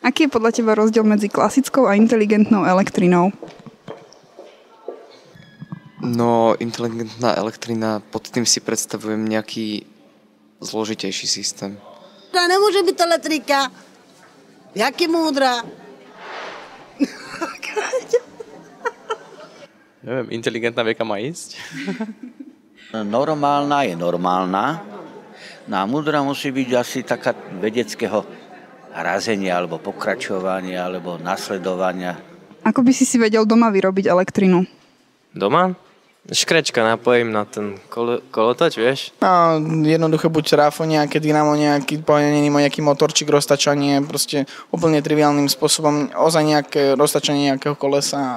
Aký je podľa teba rozdiel medzi klasickou a inteligentnou elektrinou? No, inteligentná elektrina, pod tým si predstavujem nejaký zložitejší systém. To nemôže byť elektrika. Jaký múdra. Neviem, inteligentná vie, kam má ísť? Normálna je normálna. No a múdra musí byť asi taká vedeckého razenia, alebo pokračovania, alebo nasledovania. Ako by si vedel doma vyrobiť elektrinu? Doma? Škrečka, napojím na ten kolotoč, vieš? No, jednoducho buď trafo, nejaké dynamo, nejaký pojenený, nejaký motorčík, roztačanie, proste úplne triviálnym spôsobom, ozaj nejaké roztačanie nejakého kolesa.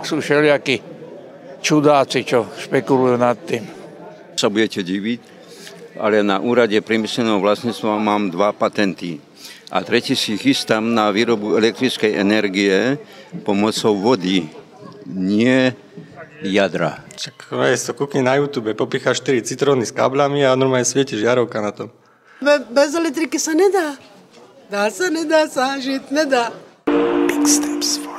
Sú všelijakí čudáci, čo špekulujú nad tým. Sa budete diviť, ale na úrade priemyselného vlastníctva mám 2 patenty. A tretí si chystám na výrobu elektrickej energie pomocou vody, nie jadra. Čak, to kúkni na YouTube, popíchaš 4 citróny s káblami a normálne svieti žiarovka na tom. Bez elektriky sa nedá. Dá sa, nedá sa, žiť nedá. Big steps for